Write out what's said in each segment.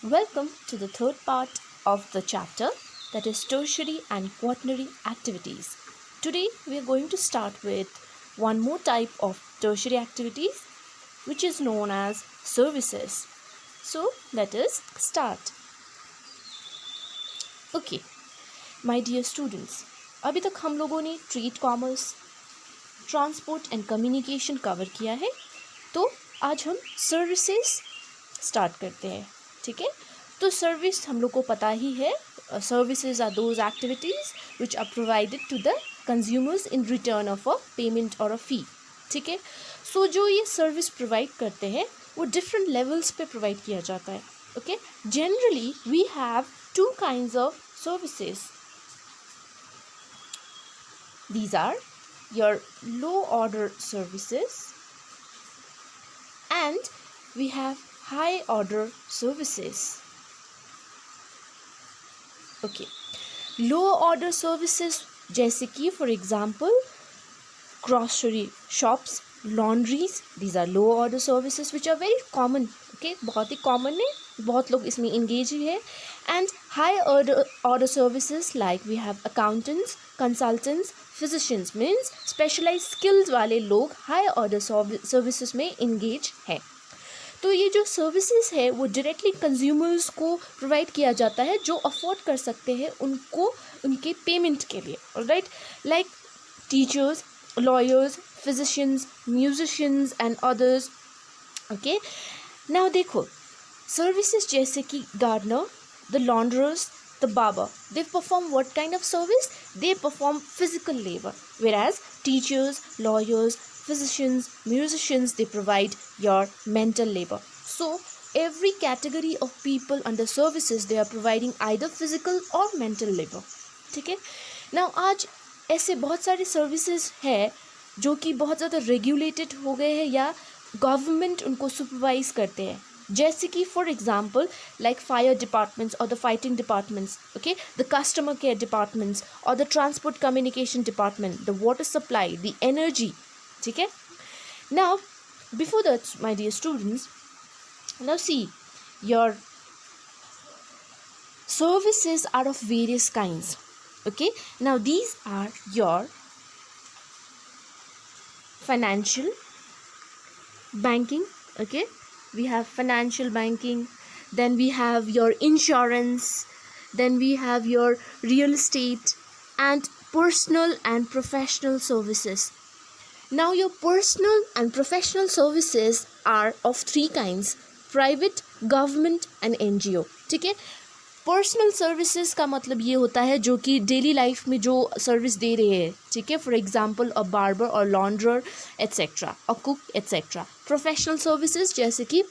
Welcome to the third part of the chapter, that is tertiary and quaternary activities. Today we are going to start with one more type of tertiary activities, which is known as services. So let us start. Okay, my dear students, अभी तक हम लोगों ने trade commerce, transport and communication cover किया है, तो आज हम सर्विसेज स्टार्ट करते हैं. ठीक है, तो सर्विस हम लोग को पता ही है. Services are those activities which are provided to the consumers in return of a payment और अ फी. ठीक है, सो जो ये सर्विस प्रोवाइड करते हैं वो डिफरेंट लेवल्स पे प्रोवाइड किया जाता है. Okay, generally we have two kinds of services. These are your low order services and we have high order services. Okay, low order services जैसे कि for example grocery shops, laundries, these are low order services which are very common. Okay, बहुत ही common है, बहुत लोग इसमें engage ही है. And high order services like we have accountants, consultants, physicians, means specialized skills वाले लोग high order services में engage हैं. तो ये जो सर्विसेज है वो डायरेक्टली कंज्यूमर्स को प्रोवाइड किया जाता है जो अफोर्ड कर सकते हैं उनको उनके पेमेंट के लिए. Right, like teachers, lawyers, physicians, musicians and others. Okay, now देखो सर्विसेज जैसे कि gardener, the launderers, the barber, they perform what kind of service? They perform physical labor, whereas teachers, lawyers, physicians, musicians, they provide your mental labor. So every category of people under services, they are providing either physical or mental labor. ठीक है, now आज ऐसे बहुत सारे services है जो कि बहुत ज़्यादा रेगुलेटेड हो गए हैं या गवर्नमेंट उनको सुपरवाइज करते हैं. जैसे कि for example like fire departments और the fighting departments, okay, the customer care departments और the transport communication department, the water supply, the energy. ठीक है, now before that my dear students, now see your services are of various kinds. Okay, now these are your financial banking. Okay, we have financial banking, then we have your insurance, then we have your real estate and personal and professional services. Now your personal and professional services are of three kinds: private, government and NGO. ठीक है, personal services का मतलब ये होता है जो कि daily life में जो सर्विस दे रहे हैं. ठीक है, फॉर एग्जांपल अ बार्बर और launderer etcetera, a cook etcetera. Professional services जैसे कि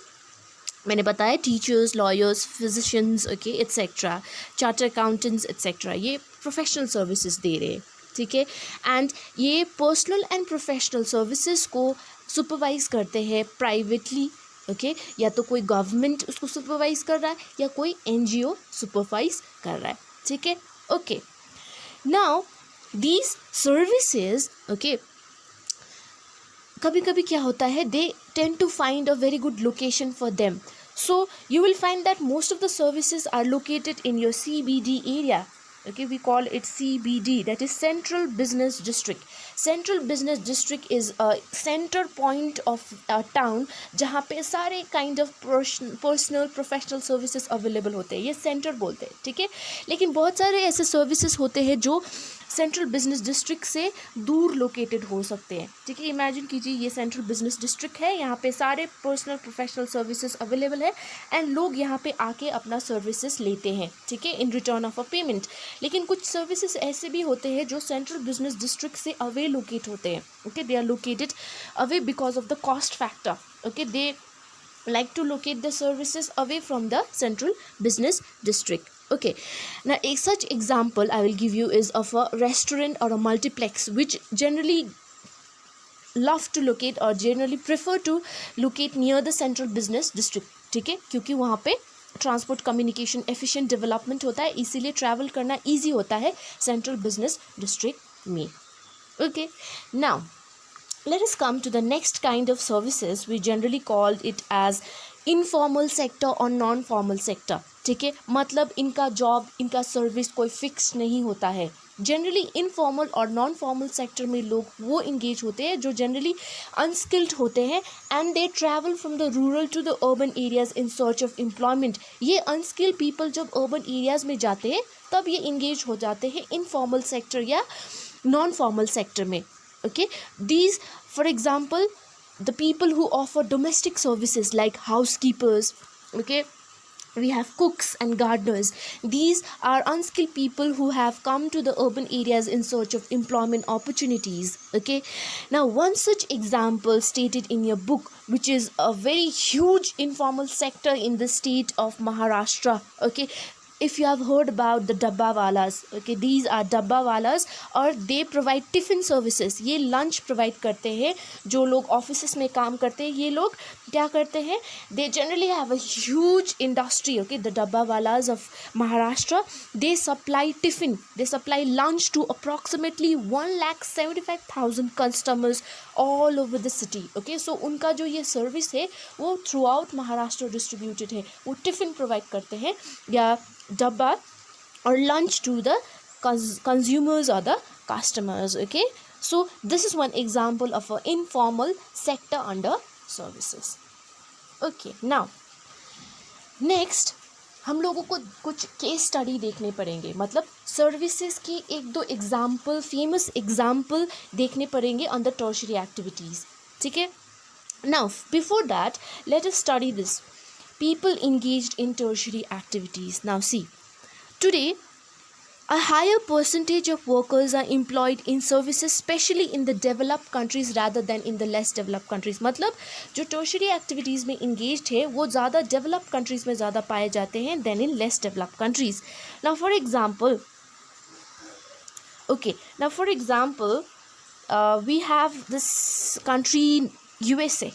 मैंने बताया teachers, lawyers, physicians, okay etcetera, charter accountants etcetera, ये प्रोफेशनल सर्विसेज दे रहे हैं. ठीक है, एंड ये पर्सनल एंड प्रोफेशनल सर्विसेज को सुपरवाइज करते हैं प्राइवेटली. ओके, या तो कोई गवर्नमेंट उसको सुपरवाइज कर रहा है या कोई एनजीओ सुपरवाइज कर रहा है. ठीक है, okay, now these services, okay, कभी कभी क्या होता है, they tend to find a very good location for them. So you will find that most of the services are located in your CBD area. Okay, we call it CBD, that is Central Business District. Central Business District is a center point of a town जहाँ पे सारे kind of personal professional services available होते हैं. ये center बोलते हैं. ठीक है, लेकिन बहुत सारे ऐसे services होते हैं जो सेंट्रल बिजनेस डिस्ट्रिक्ट से दूर लोकेटेड हो सकते हैं. ठीक है, इमेजिन कीजिए ये सेंट्रल बिजनेस डिस्ट्रिक्ट है, यहाँ पे सारे पर्सनल प्रोफेशनल सर्विसेज अवेलेबल है एंड लोग यहाँ पे आके अपना सर्विसेज लेते हैं. ठीक है, in return of a payment. लेकिन कुछ सर्विसेज ऐसे भी होते हैं जो सेंट्रल बिजनेस डिस्ट्रिक्ट से अवे लोकेट होते हैं. Okay, they are located away because of the cost factor. Okay, they like to locate the services away from the central business district. Okay, now a such example I will give you is of a restaurant or a multiplex which generally love to locate or generally prefer to locate near the central business district. ठीक है, क्योंकि वहाँ पे transport communication efficient development होता है, इसीलिए travel करना easy होता है सेंट्रल बिजनेस डिस्ट्रिक्ट में. Okay, now let us come to the next kind of services. We generally call it as informal sector और नॉन फॉर्मल सेक्टर, ठीक है, मतलब इनका जॉब, इनका सर्विस कोई फिक्स नहीं होता है। जनरली इनफॉर्मल और नॉन फॉर्मल सेक्टर में लोग वो इंगेज होते हैं जो जनरली अनस्किल्ड होते हैं, and they travel from the rural to the urban areas in search of employment. ये अनस्किल्ड पीपल जब अर्बन एरियाज में जाते हैं तब ये इंगेज हो जाते हैं इनफॉर्मल सेक्टर या नॉन फॉर्मल सेक्टर में। Okay, these for example the people who offer domestic services like housekeepers, okay, we have cooks and gardeners. These are unskilled people who have come to the urban areas in search of employment opportunities. Okay, now one such example stated in your book, which is a very huge informal sector in the state of Maharashtra. Okay, if you have heard about the dabba walas, okay, these are dabba walas और they provide tiffin services. ये lunch provide करते हैं। जो लोग offices में काम करते हैं ये लोग क्या करते हैं, they generally have a huge industry. Okay, the dabba walas of Maharashtra, they supply tiffin, they supply lunch to approximately 1,75,000 customers all over the city. Okay, so उनका जो ये service है वो throughout Maharashtra distributed है। वो tiffin provide करते हैं या dabba or lunch to the consumers or the customers. Okay, so this is one example of an informal sector under services. Okay, now next हम लोगों को कुछ केस स्टडी देखने पड़ेंगे, मतलब सर्विसेज की एक दो एग्जाम्पल, फेमस एग्जाम्पल देखने पड़ेंगे अंडर टर्शियरी एक्टिविटीज़। ठीक है, now before that let us study this people engaged in tertiary activities. Now see, today a higher percentage of workers are employed in services, especially in the developed countries rather than in the less developed countries. मतलब जो tertiary activities में engaged है वो ज़्यादा developed countries में ज़्यादा पाए जाते हैं than in less developed countries. Now for example, we have this country USA.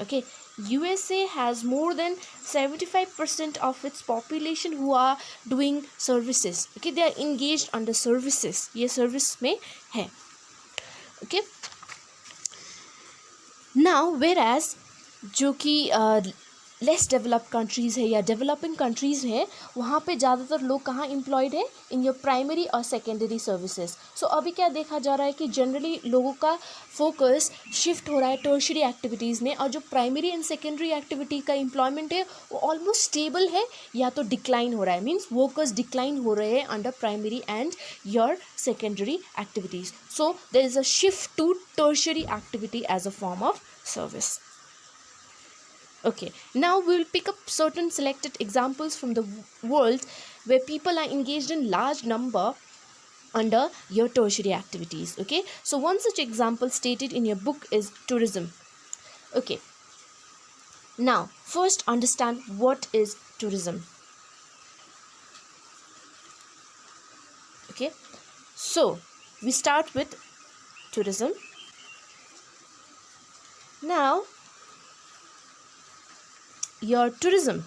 Okay, USA has more than 75% of its population who are doing services. Okay, they are engaged under services. ये service में है. Okay, now whereas जो कि less developed countries है या developing countries है वहाँ पे ज़्यादातर लोग कहाँ एम्प्लॉयड है, इन योर प्राइमरी और सेकेंडरी सर्विसेज। सो अभी क्या देखा जा रहा है कि जनरली लोगों का फोकस शिफ्ट हो रहा है टर्शियरी एक्टिविटीज़ में, और जो प्राइमरी एंड सेकेंडरी एक्टिविटी का एम्प्लॉयमेंट है वो ऑलमोस्ट स्टेबल है या तो डिक्लाइन हो रहा है, मीन्स वर्कर्स डिक्लाइन हो रहे हैं under primary and your secondary activities. So there is a shift to tertiary activity as a form of service. Okay, now we will pick up certain selected examples from the world where people are engaged in large number under your tertiary activities. Okay, so one such example stated in your book is tourism. Okay, now first understand what is tourism. Okay, so we start with tourism. Now your tourism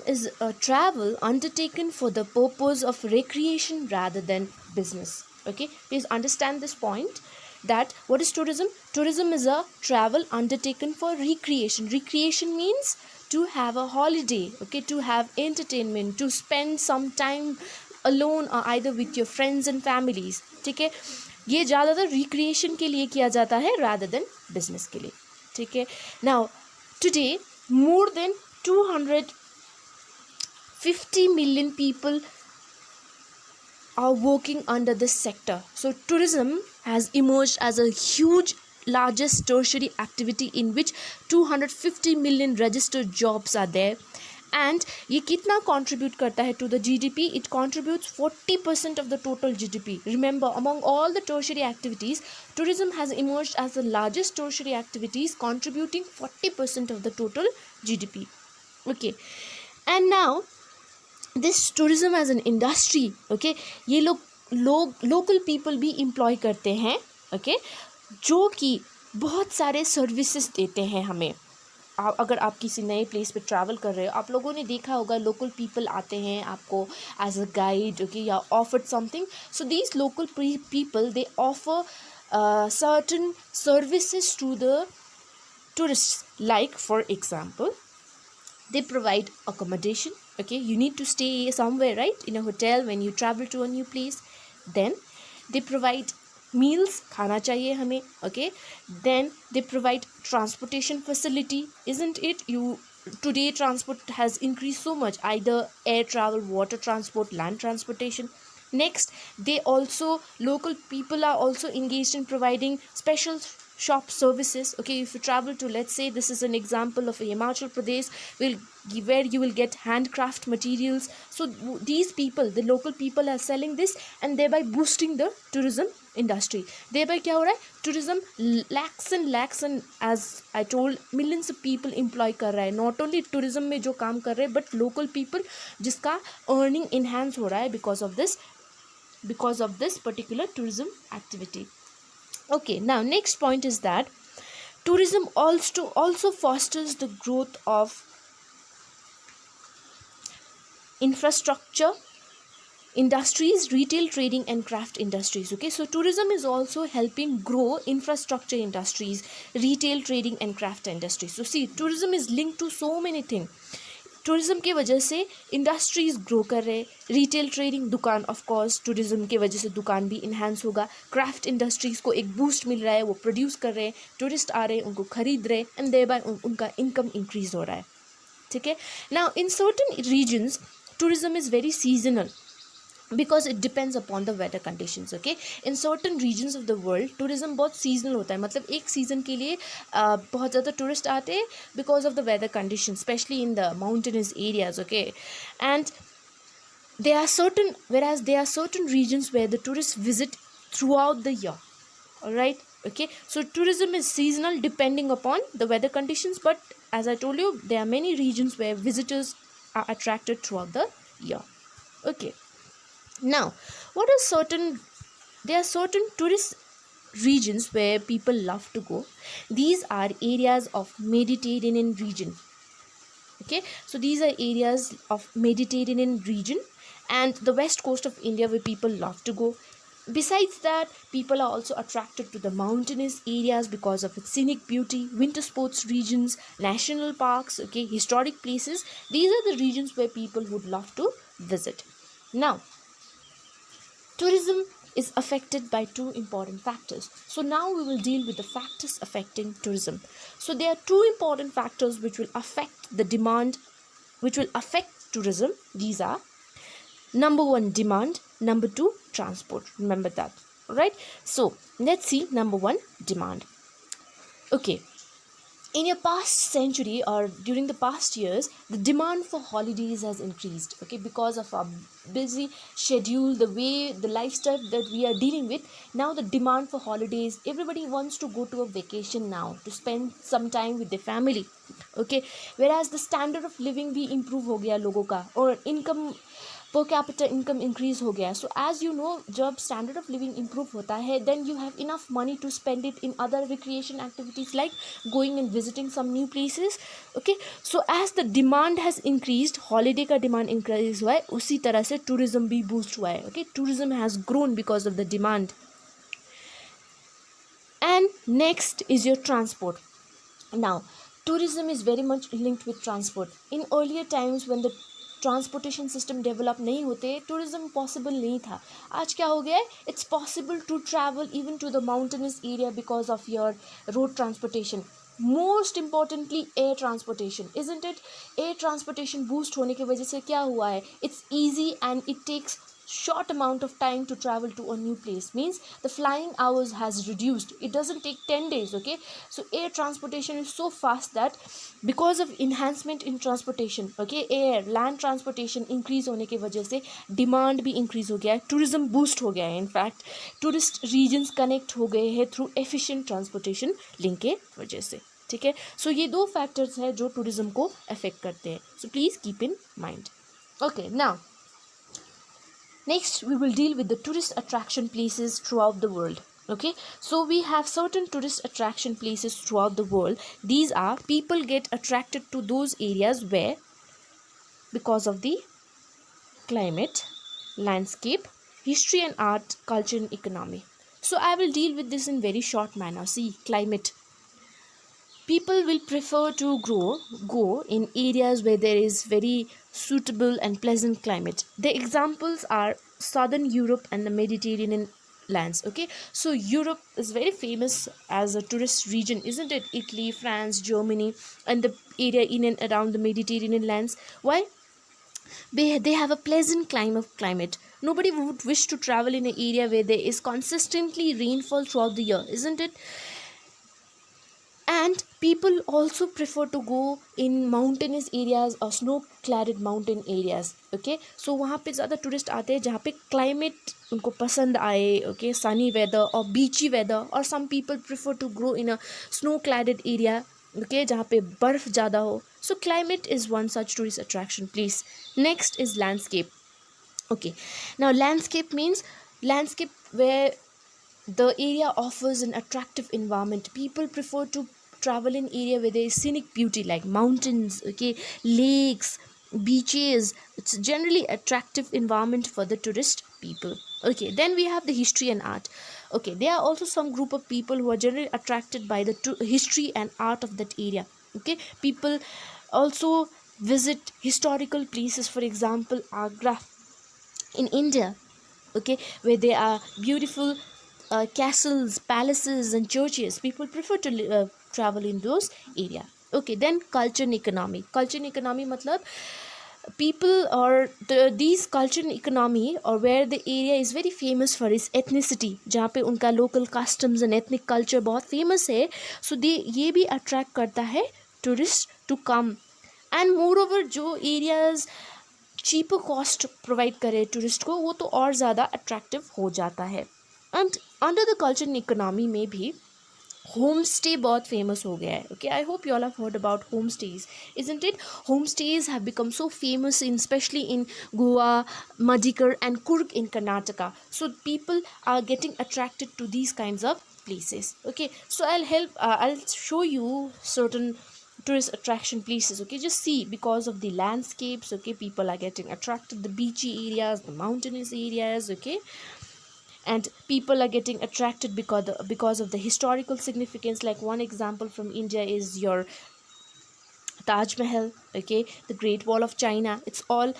is a travel undertaken for the purpose of recreation rather than business. Okay, please understand this point, that what is tourism? Tourism is a travel undertaken for recreation means to have a holiday, okay, to have entertainment, to spend some time alone or either with your friends and families. ठीक है, ये ज़्यादातर recreation के लिए किया जाता है rather than business के लिए. ठीक है, now today more than 250 million people are working under this sector. So tourism has emerged as a huge largest tertiary activity in which 250 million registered jobs are there. And ये कितना contribute करता है to the GDP? It contributes 40% of the total GDP. Remember, among all the tertiary activities, tourism has emerged as the largest tertiary activities, contributing 40% of the total GDP. Okay, and now this tourism as an industry, okay, ये लोग local people भी employ करते हैं, okay, जो कि बहुत सारे services देते हैं हमें. अगर आप किसी नए प्लेस पे ट्रैवल कर रहे हो, आप लोगों ने देखा होगा लोकल पीपल आते हैं आपको एज अ गाइड, ओके, या offered something. So these local people they offer certain services to the tourist. Like for example, they provide accommodation. Okay, you need to stay somewhere, right, in a hotel when you travel to a new place. Then they provide meals, khana chahiye hame. Okay, then they provide transportation facility, isn't it? You today transport has increased so much, either air travel, water transport, land transportation. Next, they also, local people are also engaged in providing special shop services. Okay, if you travel to, let's say this is an example of a Himachal Pradesh, will where you will get handcraft materials. So these people, the local people, are selling this and thereby boosting the tourism industry. Thereby क्या हो रहा है, tourism lakhs and lakhs and, as I told, millions of people employ कर रहा है. Not only tourism में जो काम कर रहे हैं, but local people जिसका earning enhance हो रहा है because of this particular tourism activity. Okay, now next point is that tourism also fosters the growth of infrastructure industries, retail, trading and craft industries. Okay, so tourism is also helping grow infrastructure industries, retail, trading and craft industries. So see, tourism is linked to so many things. Tourism की वजह से industries grow कर रहे, retail trading, दुकान, of course tourism की वजह से दुकान भी इन्हांस होगा, क्राफ्ट इंडस्ट्रीज़ को एक बूस्ट मिल रहा है, वो प्रोड्यूस कर रहे हैं, टूरिस्ट आ रहे हैं, उनको खरीद रहे, एंड देयर बाय उनका इनकम इंक्रीज हो रहा है. ठीक है. Now in certain reasons tourism is very seasonal because it depends upon the weather conditions. Okay, in certain regions of the world tourism बहुत seasonal होता है, मतलब एक season के लिए बहुत ज़्यादा tourist आते हैं because of the weather conditions, especially in the mountainous areas. Okay, and whereas there are certain regions where the tourists visit throughout the year. All right. Okay, so tourism is seasonal depending upon the weather conditions, but as I told you, there are many regions where visitors are attracted throughout the year. Okay, now there are certain tourist regions where people love to go. These are areas of Mediterranean region. Okay, so these are areas of Mediterranean region and the west coast of India where people love to go. Besides that, people are also attracted to the mountainous areas because of its scenic beauty, winter sports regions, national parks, okay, historic places. These are the regions where people would love to visit. Now, tourism is affected by two important factors. So now we will deal with the factors affecting tourism. So there are two important factors which will affect the demand, which will affect tourism. These are number one, demand, number two, transport. Remember that. All right, so let's see. Number one, demand. Okay, in your past century or during the past years, the demand for holidays has increased. Okay, because of our busy schedule, the way, the lifestyle that we are dealing with, now the demand for holidays, everybody wants to go to a vacation now to spend some time with their family. Okay, whereas the standard of living भी improve हो गया लोगों का, और income per capita income increase हो गया. So as you know, जब standard of living improve होता है, then you have enough money to spend it in other recreation activities like going and visiting some new places. Okay, so as the demand has increased, holiday का demand increase हुआ है, उसी तरह से tourism भी boost हुआ है. Okay, tourism has grown because of the demand. And next is your transport. Now, tourism is very much linked with transport. In earlier times when the transportation system develop नहीं होते, tourism possible नहीं था. आज क्या हो गया है, it's possible to travel even to the mountainous area because of your road transportation. Most importantly air transportation, isn't it? Air transportation boost होने की वजह से क्या हुआ है, it's easy and it takes short amount of time to travel to a new place, means the flying hours has reduced. It doesn't take 10 days. Okay, so air transportation is so fast that because of enhancement in transportation, okay, air land transportation increase होने की वजह से demand भी increase हो गया है, tourism boost हो गया है. in fact tourist regions connect हो गए हैं through efficient transportation link के वजह से. ठीक है, सो ये दो फैक्टर्स हैं जो टूरिज्म को अफेक्ट करते हैं. So please keep in mind. Okay, now next we will deal with the tourist attraction places throughout the world. Okay, so we have certain tourist attraction places throughout the world. These are, people get attracted to those areas where, because of the climate, landscape, history and art, culture and economy. So I will deal with this in very short manner. See, climate. people will prefer to go in areas where there is very suitable and pleasant climate. The examples are southern Europe and the Mediterranean lands. Okay, so Europe is very famous as a tourist region, isn't it? Italy, France, Germany, and the area in and around the Mediterranean lands. Why? They have a pleasant climate. Nobody would wish to travel in an area where there is consistently rainfall throughout the year, isn't it? And people also prefer to go in mountainous areas or snow cladded mountain areas. Okay, so वहाँ पे ज़्यादा tourist आते हैं जहाँ पे climate उनको पसंद आए. Okay, sunny weather or beachy weather, or some people prefer to grow in a snow cladded area. Okay, जहाँ पे बर्फ ज़्यादा हो. So climate is one such tourist attraction, please. Next is landscape. Okay, now landscape means landscape where the area offers an attractive environment. People prefer to travel in area where there is scenic beauty like mountains, okay, lakes, beaches. It's generally attractive environment for the tourist people. Okay, then we have the history and art. Okay, there are also some group of people who are generally attracted by the history and art of that area. Okay, people also visit historical places, for example Agra in India. Okay, where there are beautiful castles, palaces, and churches. People prefer to travel in those area. Okay, then culture and economy. Culture and economy matlab people or these culture and economy, or where the area is very famous for its ethnicity, जहाँ पे उनका local customs and ethnic culture बहुत famous है. So ये भी attract करता है tourists to come. And moreover जो areas चीपर कॉस्ट प्रोवाइड करे टूरिस्ट को, वो तो और ज़्यादा अट्रैक्टिव हो जाता है. And under the culture and economy में भी होम स्टे बहुत फेमस हो गया है. Okay, I hope you all have heard about home stays, isn't it? Home stays have become so famous in specially in Goa, Madikeri and Coorg in Karnataka. So people are getting attracted to these kinds of places. Okay, so I'll show you certain tourist attraction places. Okay, just see, because of the landscapes, okay, people are getting attracted, the beachy areas, the mountainous areas. Okay, and people are getting attracted because of the historical significance. Like one example from India is your Taj Mahal. Okay, the Great Wall of China. It's all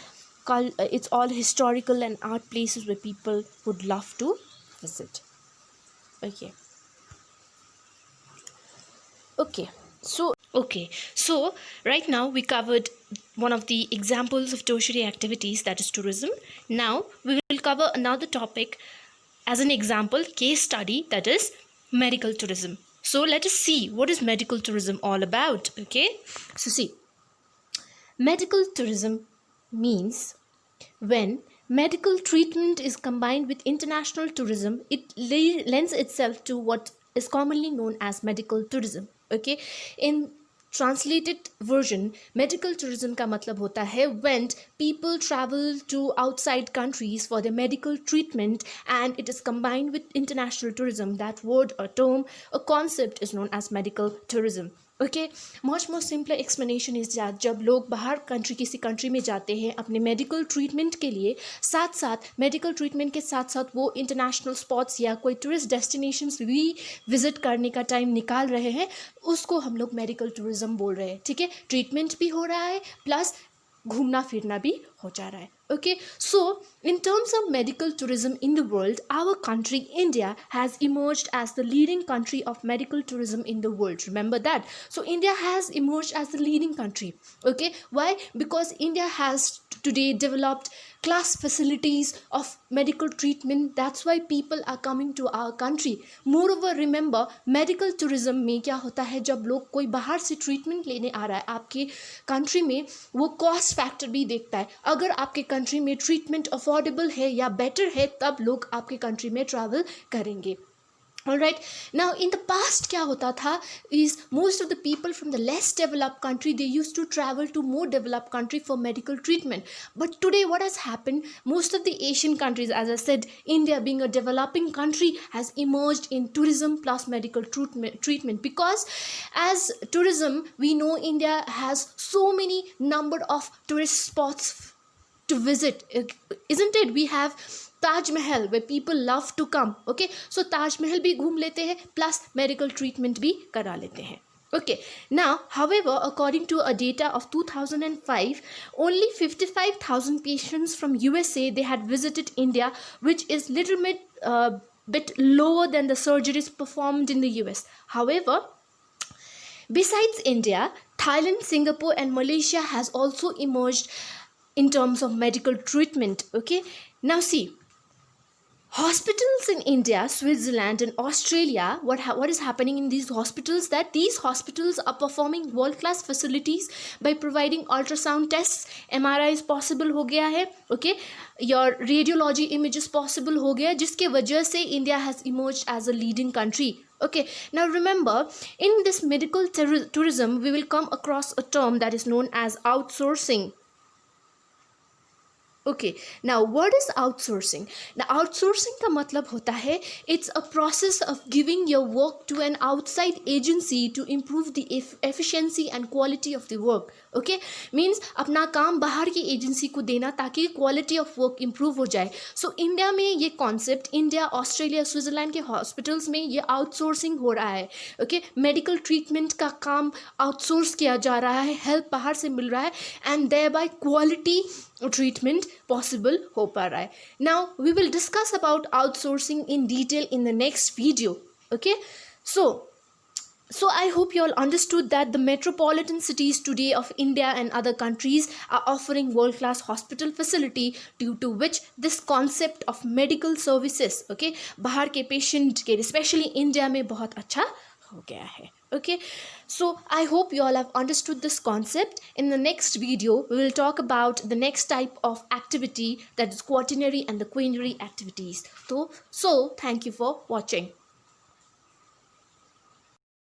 historical and art places where people would love to visit. Okay. So right now we covered one of the examples of tertiary activities, that is tourism. Now we will cover another topic as an example case study, that is medical tourism. So let us see what is medical tourism all about. Okay, so see, medical tourism means when medical treatment is combined with international tourism, it lends itself to what is commonly known as medical tourism. Okay, in translated version, medical tourism का मतलब होता है when people travel to outside countries for their medical treatment and it is combined with international tourism. That word or term or concept is known as medical tourism. Okay, much more simple explanation is that जब लोग बाहर किसी country में जाते हैं अपने medical treatment के लिए, साथ साथ मेडिकल ट्रीटमेंट के साथ साथ वो इंटरनेशनल स्पॉट्स या कोई टूरिस्ट डेस्टिनेशंस भी विजिट करने का टाइम निकाल रहे हैं, उसको हम लोग मेडिकल टूरिज्म बोल रहे हैं. ठीक है, ट्रीटमेंट भी हो रहा है प्लस घूमना फिरना भी हो जा रहा है. Okay, so in terms of medical tourism in the world, our country India has emerged as the leading country of medical tourism in the world. Remember that. So India has emerged as the leading country. Okay, why? Because India has today developed class facilities of medical treatment. That's why people are coming to our country. Moreover, remember, medical tourism में क्या होता है, जब लोग कोई बाहर से treatment लेने आ रहा है आपके कंट्री में, वो कॉस्ट फैक्टर भी देखता है. अगर आपके कंट्री में ट्रीटमेंट अफोर्डेबल है या बेटर है, तब लोग आपके कंट्री में ट्रैवल करेंगे. Alright, now in the past क्या होता था is most of the people from the less developed country, they used to travel to more developed country for medical treatment. But today what has happened, most of the Asian countries, as I said, India being a developing country, has emerged in tourism plus medical treatment, because as tourism we know India has so many number of tourist spots to visit, isn't it? We have Taj Mahal where people love to come. Okay, so Taj Mahal भी घूम लेते हैं plus medical treatment भी करा लेते हैं. Okay, now, however, according to a data of 2005, only 55,000 patients from USA they had visited India, which is little bit lower than the surgeries performed in the US. However, besides India, Thailand, Singapore, and Malaysia has also emerged in terms of medical treatment. Okay, now see, hospitals in India, Switzerland, and Australia, what is happening in these hospitals, that these hospitals are performing world class facilities by providing ultrasound tests. MRI is possible हो गया है. Okay, your radiology images possible हो गया, जिसके वजह से India has emerged as a leading country. Okay, now remember, in this medical tourism we will come across a term that is known as outsourcing. Okay, now what is outsourcing? ना outsourcing का मतलब होता है it's a process of giving your work to an outside agency to improve the efficiency and quality of the work. Okay, means अपना काम बाहर की agency को देना ताकि क्वालिटी ऑफ वर्क इम्प्रूव हो जाए. सो इंडिया में ये कॉन्सेप्ट, इंडिया, ऑस्ट्रेलिया, स्विट्ज़रलैंड के हॉस्पिटल्स में ये आउटसोर्सिंग हो रहा है. ओके, मेडिकल ट्रीटमेंट का काम आउटसोर्स किया जा रहा है, हेल्प बाहर से मिल रहा है, एंड देयर बाय क्वालिटी treatment possible हो पा रहा है. Now we will discuss about outsourcing in detail in the next video. Okay, so I hope you all understood that the metropolitan cities today of India and other countries are offering world class hospital facility, due to which this concept of medical services, okay, बाहर के patient के especially India में बहुत अच्छा हो गया है. Okay, so I hope you all have understood this concept. In the next video we will talk about the next type of activity, that is quaternary and the quinary activities. So thank you for watching.